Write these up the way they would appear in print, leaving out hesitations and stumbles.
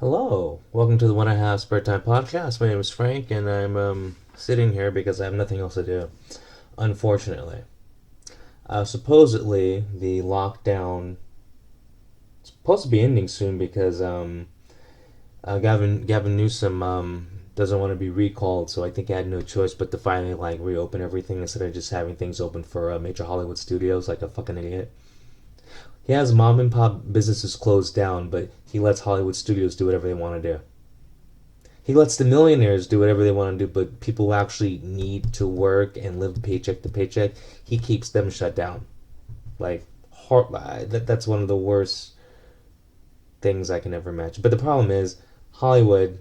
Hello, welcome to the One and a Half Spare Time podcast. My name is Frank, and I'm sitting here because I have nothing else to do. Unfortunately, supposedly the lockdown is supposed to be ending soon because Gavin Newsom doesn't want to be recalled, so I think I had no choice but to finally like reopen everything instead of just having things open for major Hollywood studios like a fucking idiot. He has mom and pop businesses closed down, but he lets Hollywood studios do whatever they want to do. He lets the millionaires do whatever they want to do, but people who actually need to work and live paycheck to paycheck, he keeps them shut down. Like, that's one of the worst things I can ever imagine. But the problem is, Hollywood,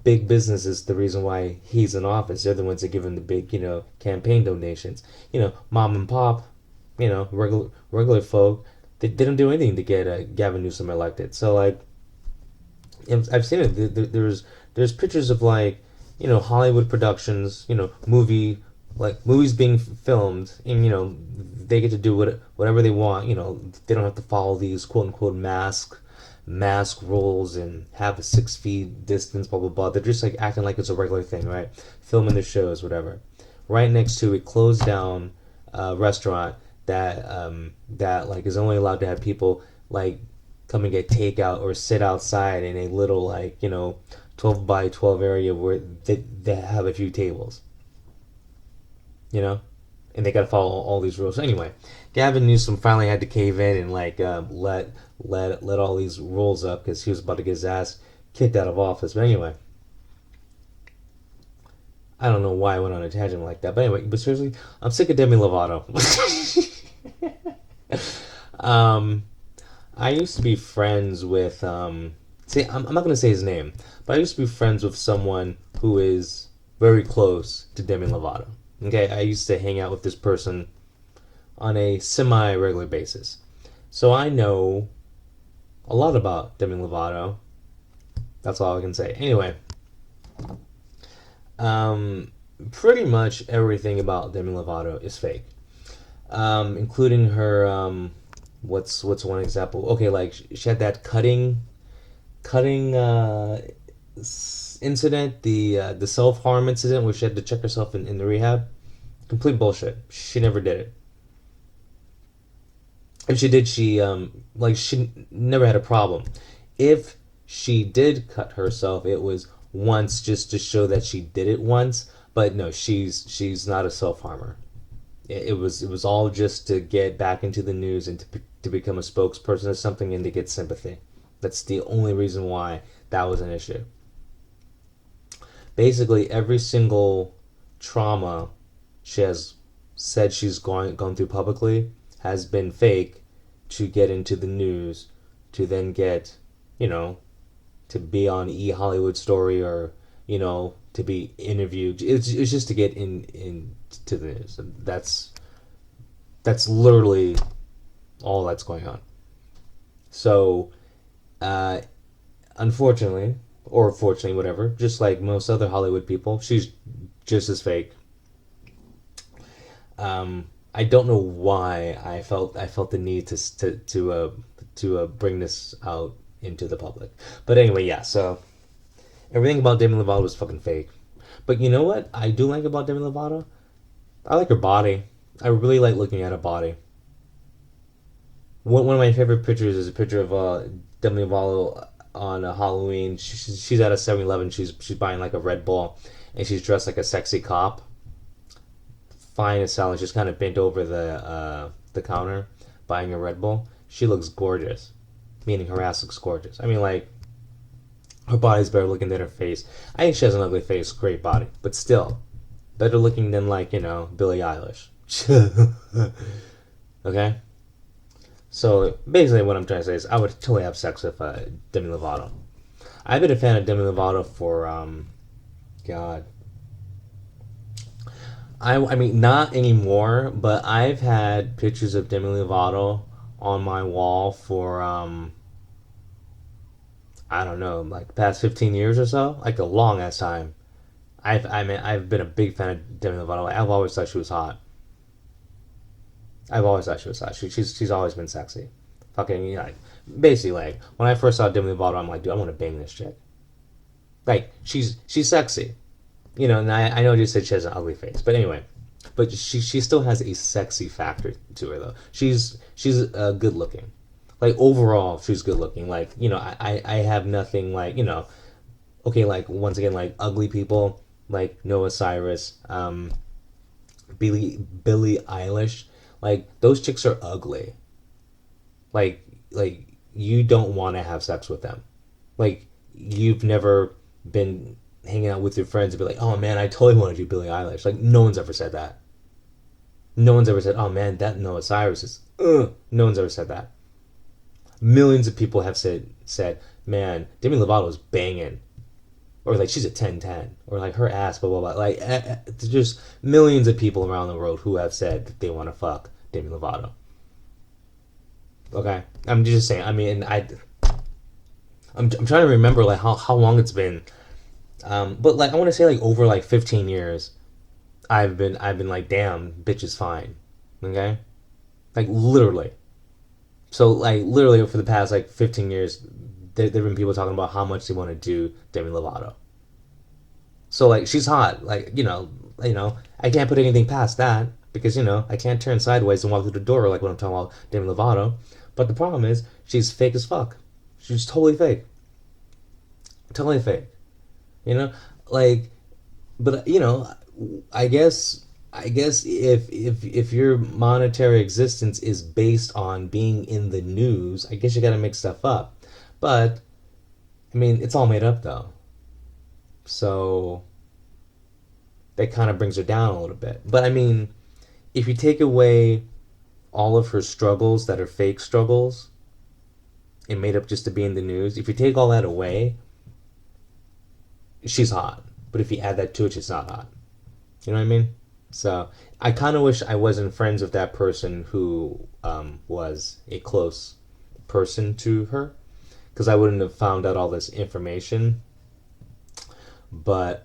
big business is the reason why he's in office. They're the ones that give him the big, campaign donations. Mom and pop, regular folk, they don't do anything to get Gavin Newsom elected. So, like, I've seen it. There's pictures of like Hollywood productions, movies being filmed, and they get to do whatever they want. They don't have to follow these quote unquote mask rules and have a 6 feet distance, blah blah blah. They're just like acting like it's a regular thing, right? Filming their shows, whatever. Right next to a closed down restaurant that like is only allowed to have people like come and get takeout or sit outside in a little 12 by 12 area where they have a few tables, you know and they got to follow all these rules anyway. Gavin Newsom finally had to cave in and let all these rules up because he was about to get his ass kicked out of office. But anyway, I don't know why I went on a tangent like that, but anyway, but seriously, I'm sick of Demi Lovato. um I used to be friends with I'm not gonna say his name, but I used to be friends with someone who is very close to Demi Lovato. Okay, I used to hang out with this person on a semi regular basis. So I know a lot about Demi Lovato. That's all I can say. Anyway, um pretty much everything about Demi Lovato is fake. Including her what's one example? Okay, like she had that cutting incident, the self harm incident where she had to check herself in the rehab. Complete bullshit. She never did it. If she did, she never had a problem. If she did cut herself, it was once just to show that she did it once. But no, she's not a self harmer. It was all just to get back into the news and to become a spokesperson or something and to get sympathy. That's the only reason why that was an issue. Basically, every single trauma she has said she's gone through publicly has been fake to get into the news, to then get, you know, to be on E Hollywood Story or to be interviewed. It's just to get into the news. That's literally all that's going on. So, uh, unfortunately, or fortunately, whatever, just like most other Hollywood people, she's just as fake. I don't know why I felt the need to bring this out into the public. But anyway, yeah. So everything about Demi Lovato was fucking fake. But you know what I do like about Demi Lovato? I like her body. I really like looking at her body. One of my favorite pictures is a picture of Demi Lovato on Halloween. She's at a 7-Eleven. She's buying like a Red Bull, and she's dressed like a sexy cop. Fine as hell. She's kind of bent over the counter, buying a Red Bull. She looks gorgeous, meaning her ass looks gorgeous. I mean, like her body's better looking than her face. I think she has an ugly face, great body, but still better looking than Billie Eilish. Okay. So basically, what I'm trying to say is, I would totally have sex with Demi Lovato. I've been a fan of Demi Lovato for God. I mean, not anymore, but I've had pictures of Demi Lovato on my wall for I don't know, like the past 15 years or so, like a long ass time. I've been a big fan of Demi Lovato. I've always thought she was hot. I've always thought she was hot. She's always been sexy. Fucking, Basically, like when I first saw Demi Lovato, I'm like, dude, I want to bang this chick. Like she's sexy, you know. And I know you said she has an ugly face, but anyway, but she still has a sexy factor to her though. She's good looking. Like overall, she's good looking. Like you know, I have nothing like you know. Okay, like once again, like ugly people like Noah Cyrus, Billie Eilish, like those chicks are ugly. Like you don't want to have sex with them. Like you've never been hanging out with your friends and be like, oh man, I totally want to do Billie Eilish. Like no one's ever said that. No one's ever said, oh man, that Noah Cyrus is. Ugh. No one's ever said that. Millions of people have said, man, Demi Lovato is banging, or like she's a 10-10, or like her ass, blah blah blah. Like there's just millions of people around the world who have said that they want to fuck Demi Lovato. Okay, I'm just saying. I mean, I'm trying to remember like how long it's been. But like I want to say like over like 15 years, I've been like, damn, bitch is fine. Okay, like literally. So like literally for the past like 15 years, there've been people talking about how much they want to do Demi Lovato. So like she's hot. Like you know, I can't put anything past that because you know I can't turn sideways and walk through the door like when I'm talking about Demi Lovato. But the problem is she's fake as fuck. She's totally fake. Totally fake. You know, like, but you know, I guess if your monetary existence is based on being in the news, I guess you got to make stuff up. But I mean, it's all made up though, so that kind of brings her down a little bit. But I mean, if you take away all of her struggles that are fake struggles and made up just to be in the news, if you take all that away, she's hot. But if you add that to it, she's not hot. You know what I mean? So I kind of wish I wasn't friends with that person who was a close person to her because I wouldn't have found out all this information. But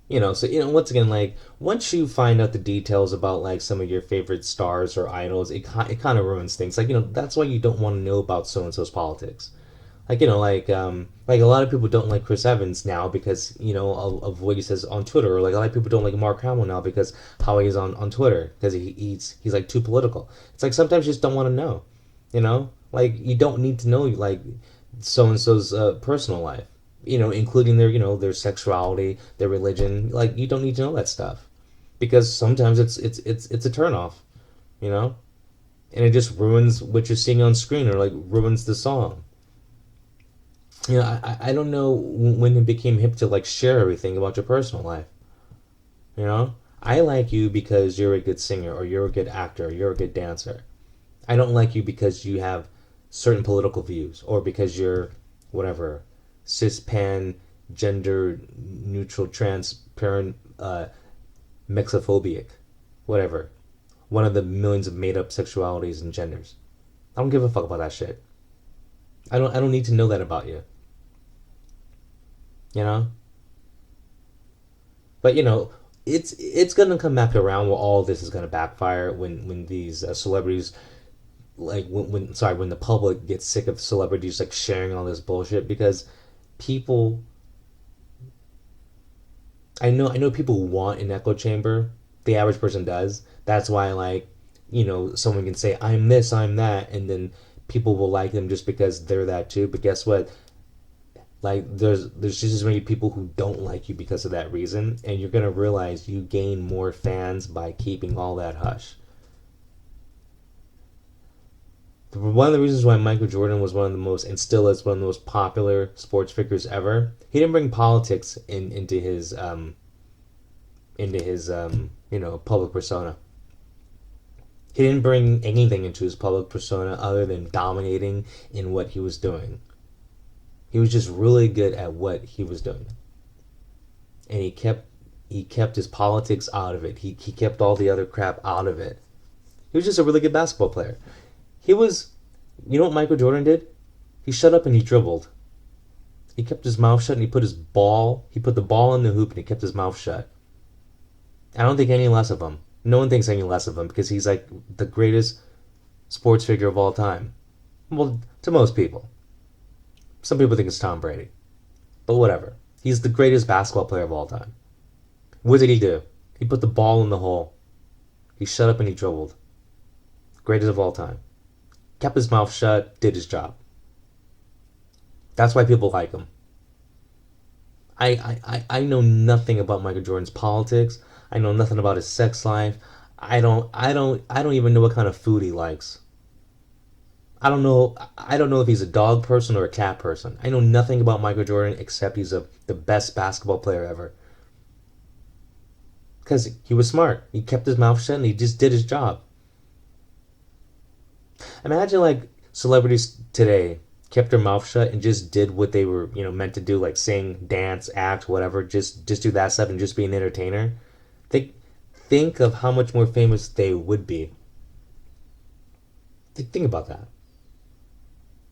you know, so you know, once again, like once you find out the details about like some of your favorite stars or idols, it kind of ruins things. Like you know, that's why you don't want to know about so and so's politics. Like you know, like a lot of people don't like Chris Evans now because you know of what he says on Twitter, or like a lot of people don't like Mark Hamill now because how he's on Twitter because he's like too political. It's like sometimes you just don't want to know, you know, like you don't need to know like so and so's personal life, you know, including their you know their sexuality, their religion. Like you don't need to know that stuff because sometimes it's a turnoff, you know, and it just ruins what you're seeing on screen or like ruins the song. You know, I don't know when it became hip to like share everything about your personal life. You know, I like you because you're a good singer or you're a good actor or you're a good dancer. I don't like you because you have certain political views or because you're whatever cis pan gender neutral transparent mexophobic whatever one of the millions of made up sexualities and genders. I don't give a fuck about that shit. I don't need to know that about you. You know, but you know it's gonna come back around where all this is gonna backfire when these celebrities like when sorry when the public gets sick of celebrities like sharing all this bullshit because people I know people want an echo chamber. The average person does. That's why like you know someone can say I'm this I'm that and then people will like them just because they're that too. But guess what? Like there's just as many people who don't like you because of that reason, and you're gonna realize you gain more fans by keeping all that hush. One of the reasons why Michael Jordan was one of the most and still is one of the most popular sports figures ever, he didn't bring politics into his you know public persona. He didn't bring anything into his public persona other than dominating in what he was doing. He was just really good at what he was doing, and he kept his politics out of it. He kept all the other crap out of it. He was just a really good basketball player. He was, you know what Michael Jordan did? He shut up and he dribbled. He kept his mouth shut and he put the ball in the hoop and he kept his mouth shut. I don't think any less of him. No one thinks any less of him because he's like the greatest sports figure of all time. Well, to most people. Some people think it's Tom Brady. But whatever. He's the greatest basketball player of all time. What did he do? He put the ball in the hole. He shut up and he dribbled. Greatest of all time. Kept his mouth shut, did his job. That's why people like him. I know nothing about Michael Jordan's politics. I know nothing about his sex life. I don't even know what kind of food he likes. I don't know if he's a dog person or a cat person. I know nothing about Michael Jordan except he's the best basketball player ever. Because he was smart. He kept his mouth shut and he just did his job. Imagine like celebrities today kept their mouth shut and just did what they were, meant to do, like sing, dance, act, whatever. Just do that stuff and just be an entertainer. Think of how much more famous they would be. Think about that.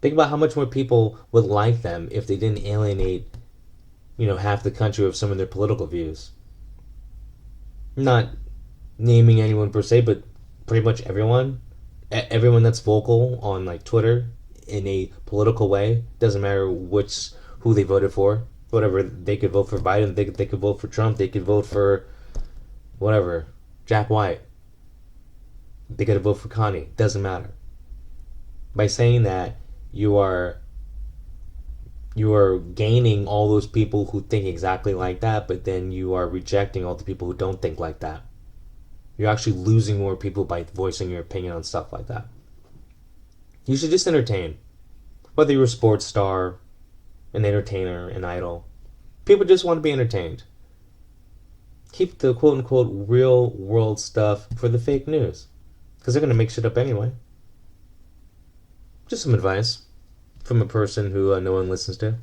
Think about how much more people would like them if they didn't alienate, half the country with some of their political views. Not naming anyone per se, but pretty much everyone. Everyone that's vocal on like Twitter in a political way, doesn't matter who they voted for. Whatever, they could vote for Biden, they could vote for Trump, they could vote for whatever, Jack White. They could vote for Connie. Doesn't matter. By saying that, you are you are gaining all those people who think exactly like that, but then you are rejecting all the people who don't think like that. You're actually losing more people by voicing your opinion on stuff like that. You should just entertain. Whether you're a sports star, an entertainer, an idol, people just want to be entertained. Keep the quote unquote real world stuff for the fake news. Because they're going to make shit up anyway. Just some advice from a person who no one listens to.